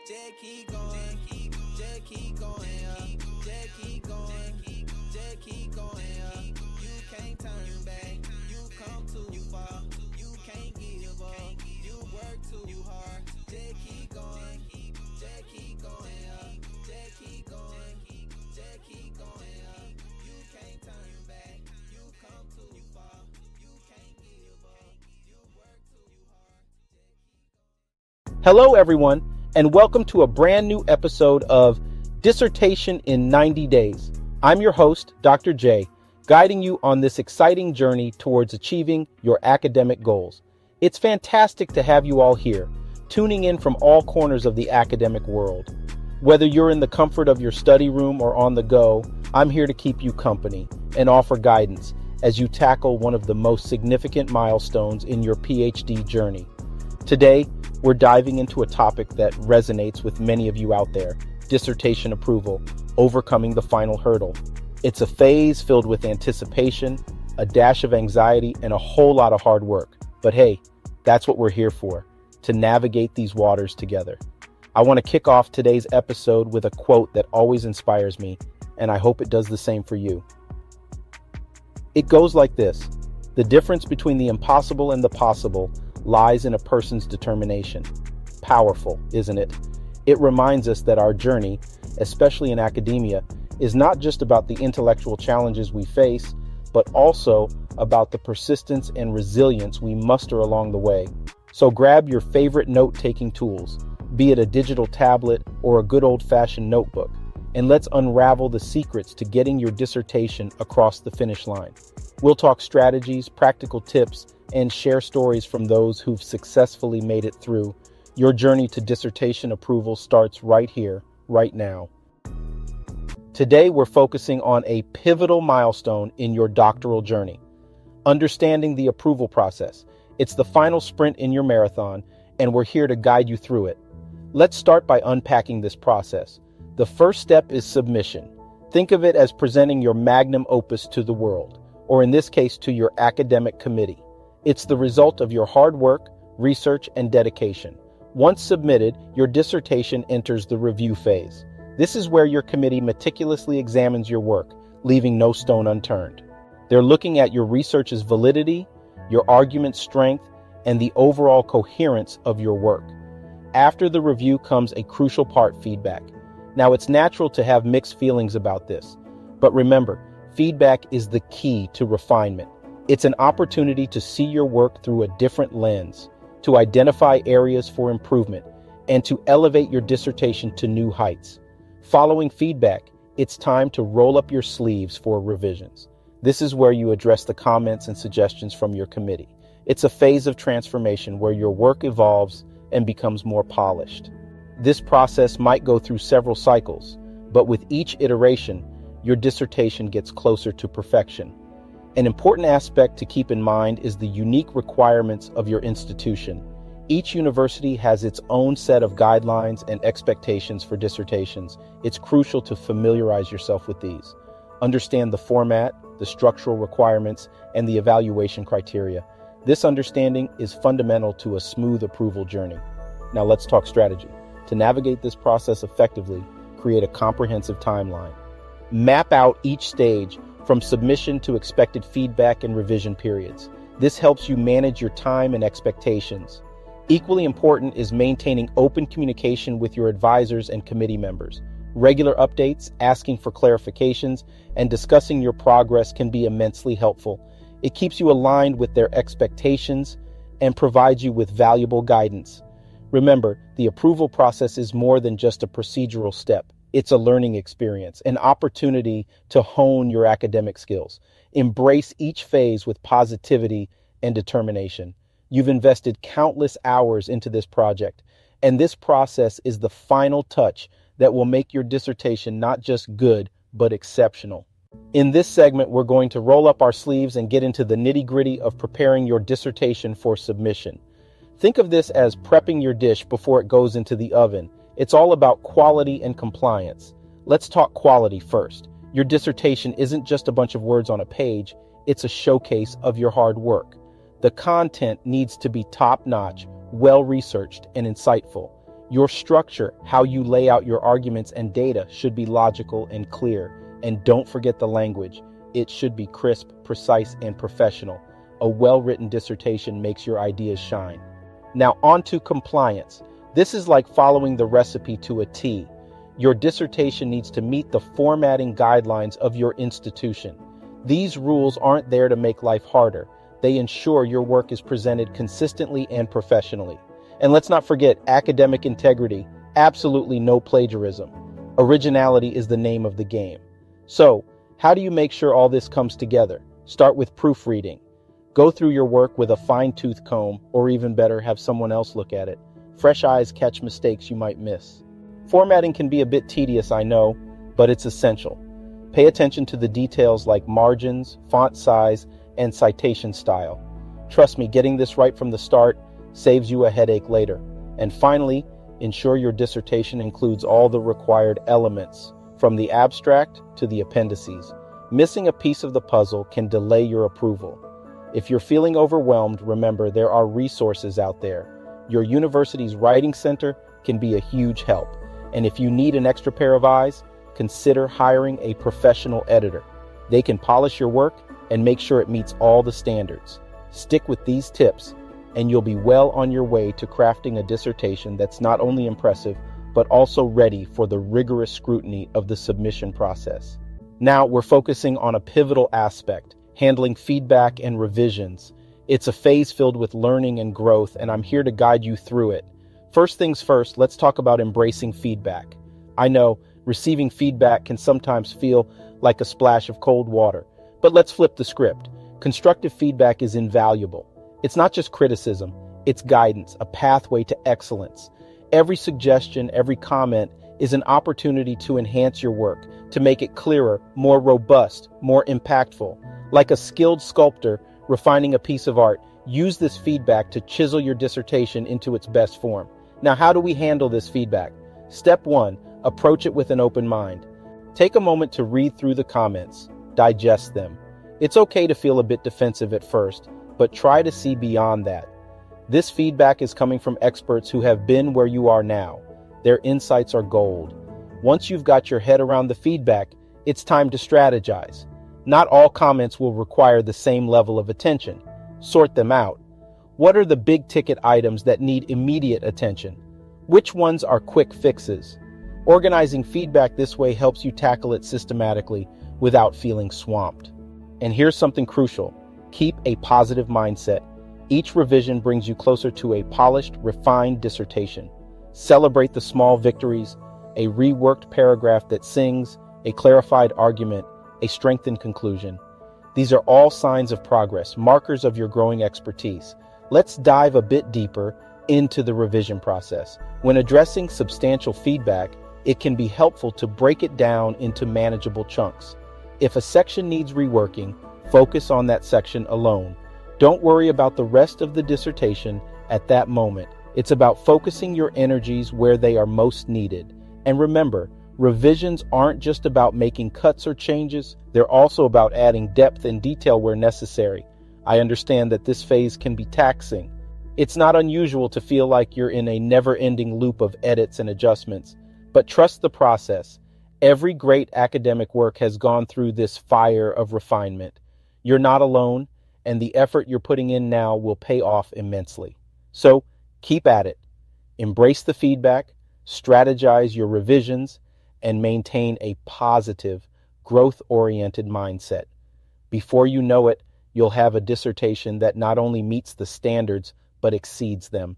Just keep going, just keep going up, just keep going, just keep going up. You can't turn back, you come too far, you can't give up, you work too hard. Just keep going, just keep going up, just keep going, just keep going up. You can't turn back, you come too far, you can't give up, you work too hard. Hello, everyone, and welcome to a brand new episode of Dissertation in 90 Days. I'm your host, Dr. J, guiding you on this exciting journey towards achieving your academic goals. It's fantastic to have you all here, tuning in from all corners of the academic world. Whether you're in the comfort of your study room or on the go, I'm here to keep you company and offer guidance as you tackle one of the most significant milestones in your PhD journey. Today, we're diving into a topic that resonates with many of you out there: dissertation approval, overcoming the final hurdle. It's a phase filled with anticipation, a dash of anxiety, and a whole lot of hard work. But hey, that's what we're here for, to navigate these waters together. I want to kick off today's episode with a quote that always inspires me, and I hope it does the same for you. It goes like this: "The difference between the impossible and the possible lies in a person's determination." Powerful, isn't it? It reminds us that our journey, especially in academia, is not just about the intellectual challenges we face, but also about the persistence and resilience we muster along the way. So grab your favorite note-taking tools, be it a digital tablet or a good old-fashioned notebook, and let's unravel the secrets to getting your dissertation across the finish line. We'll talk strategies, practical tips, and share stories from those who've successfully made it through. Your journey to dissertation approval starts right here, right now. Today, we're focusing on a pivotal milestone in your doctoral journey: understanding the approval process. It's the final sprint in your marathon, and we're here to guide you through it. Let's start by unpacking this process. The first step is submission. Think of it as presenting your magnum opus to the world, or in this case, to your academic committee. It's the result of your hard work, research, and dedication. Once submitted, your dissertation enters the review phase. This is where your committee meticulously examines your work, leaving no stone unturned. They're looking at your research's validity, your argument strength, and the overall coherence of your work. After the review comes a crucial part: feedback. Now, it's natural to have mixed feelings about this, but remember, feedback is the key to refinement. It's an opportunity to see your work through a different lens, to identify areas for improvement, and to elevate your dissertation to new heights. Following feedback, it's time to roll up your sleeves for revisions. This is where you address the comments and suggestions from your committee. It's a phase of transformation where your work evolves and becomes more polished. This process might go through several cycles, but with each iteration, your dissertation gets closer to perfection. An important aspect to keep in mind is the unique requirements of your institution. Each university has its own set of guidelines and expectations for dissertations. It's crucial to familiarize yourself with these. Understand the format, the structural requirements, and the evaluation criteria. This understanding is fundamental to a smooth approval journey. Now let's talk strategy. To navigate this process effectively, create a comprehensive timeline. Map out each stage from submission to expected feedback and revision periods. This helps you manage your time and expectations. Equally important is maintaining open communication with your advisors and committee members. Regular updates, asking for clarifications, and discussing your progress can be immensely helpful. It keeps you aligned with their expectations and provides you with valuable guidance. Remember, the approval process is more than just a procedural step. It's a learning experience, an opportunity to hone your academic skills. Embrace each phase with positivity and determination. You've invested countless hours into this project, and this process is the final touch that will make your dissertation not just good, but exceptional. In this segment, we're going to roll up our sleeves and get into the nitty-gritty of preparing your dissertation for submission. Think of this as prepping your dish before it goes into the oven. It's all about quality and compliance. Let's talk quality first. Your dissertation isn't just a bunch of words on a page, it's a showcase of your hard work. The content needs to be top-notch, well-researched, and insightful. Your structure, how you lay out your arguments and data, should be logical and clear. And don't forget the language. It should be crisp, precise, and professional. A well-written dissertation makes your ideas shine. Now on to compliance. This is like following the recipe to a T. Your dissertation needs to meet the formatting guidelines of your institution. These rules aren't there to make life harder. They ensure your work is presented consistently and professionally. And let's not forget academic integrity. Absolutely no plagiarism. Originality is the name of the game. So, how do you make sure all this comes together? Start with proofreading. Go through your work with a fine-tooth comb, or even better, have someone else look at it. Fresh eyes catch mistakes you might miss. Formatting can be a bit tedious, I know, but it's essential. Pay attention to the details like margins, font size, and citation style. Trust me, getting this right from the start saves you a headache later. And finally, ensure your dissertation includes all the required elements, from the abstract to the appendices. Missing a piece of the puzzle can delay your approval. If you're feeling overwhelmed, remember there are resources out there. Your university's writing center can be a huge help. And if you need an extra pair of eyes, consider hiring a professional editor. They can polish your work and make sure it meets all the standards. Stick with these tips, and you'll be well on your way to crafting a dissertation that's not only impressive, but also ready for the rigorous scrutiny of the submission process. Now we're focusing on a pivotal aspect, handling feedback and revisions. It's a phase filled with learning and growth, and I'm here to guide you through it. First things first, let's talk about embracing feedback. I know receiving feedback can sometimes feel like a splash of cold water, but let's flip the script. Constructive feedback is invaluable. It's not just criticism, it's guidance, a pathway to excellence. Every suggestion, every comment is an opportunity to enhance your work, to make it clearer, more robust, more impactful. Like a skilled sculptor refining a piece of art, use this feedback to chisel your dissertation into its best form. Now, how do we handle this feedback? Step 1, approach it with an open mind. Take a moment to read through the comments, digest them. It's okay to feel a bit defensive at first, but try to see beyond that. This feedback is coming from experts who have been where you are now. Their insights are gold. Once you've got your head around the feedback, it's time to strategize. Not all comments will require the same level of attention. Sort them out. What are the big ticket items that need immediate attention? Which ones are quick fixes? Organizing feedback this way helps you tackle it systematically without feeling swamped. And here's something crucial. Keep a positive mindset. Each revision brings you closer to a polished, refined dissertation. Celebrate the small victories, a reworked paragraph that sings, a clarified argument, a strengthened conclusion. These are all signs of progress, markers of your growing expertise. Let's dive a bit deeper into the revision process. When addressing substantial feedback, it can be helpful to break it down into manageable chunks. If a section needs reworking, focus on that section alone. Don't worry about the rest of the dissertation at that moment. It's about focusing your energies where they are most needed. And remember, revisions aren't just about making cuts or changes, they're also about adding depth and detail where necessary. I understand that this phase can be taxing. It's not unusual to feel like you're in a never-ending loop of edits and adjustments, but trust the process. Every great academic work has gone through this fire of refinement. You're not alone, and the effort you're putting in now will pay off immensely. So keep at it. Embrace the feedback, strategize your revisions, and maintain a positive, growth-oriented mindset. Before you know it, you'll have a dissertation that not only meets the standards, but exceeds them.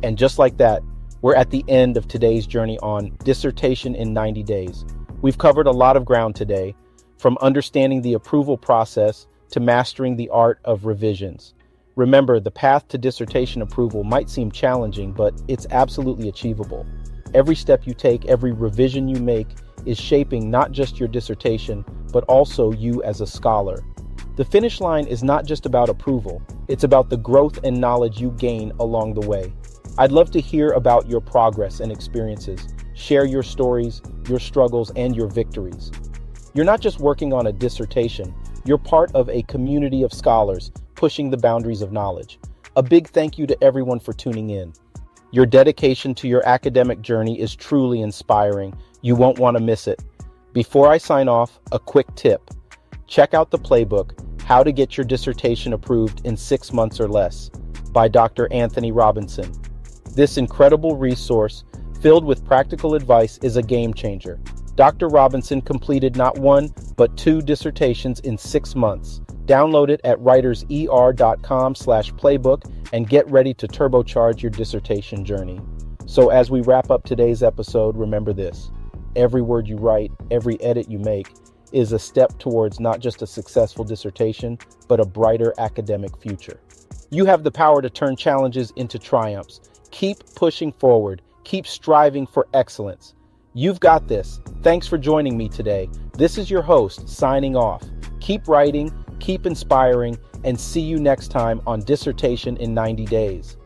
And just like that, we're at the end of today's journey on Dissertation in 90 Days. We've covered a lot of ground today, from understanding the approval process to mastering the art of revisions. Remember, the path to dissertation approval might seem challenging, but it's absolutely achievable. Every step you take, every revision you make, is shaping not just your dissertation, but also you as a scholar. The finish line is not just about approval, it's about the growth and knowledge you gain along the way. I'd love to hear about your progress and experiences. Share your stories, your struggles, and your victories. You're not just working on a dissertation, you're part of a community of scholars pushing the boundaries of knowledge. A big thank you to everyone for tuning in. Your dedication to your academic journey is truly inspiring. You won't want to miss it. Before I sign off, a quick tip. Check out the playbook, How to Get Your Dissertation Approved in 6 Months or Less, by Dr. Anthony Robinson. This incredible resource, filled with practical advice, is a game changer. Dr. Robinson completed not 1, but 2 dissertations in 6 months. Download it at writerser.com/playbook and get ready to turbocharge your dissertation journey. So as we wrap up today's episode, remember this. Every word you write, every edit you make is a step towards not just a successful dissertation, but a brighter academic future. You have the power to turn challenges into triumphs. Keep pushing forward. Keep striving for excellence. You've got this. Thanks for joining me today. This is your host, signing off. Keep writing, keep inspiring, and see you next time on Dissertation in 90 Days.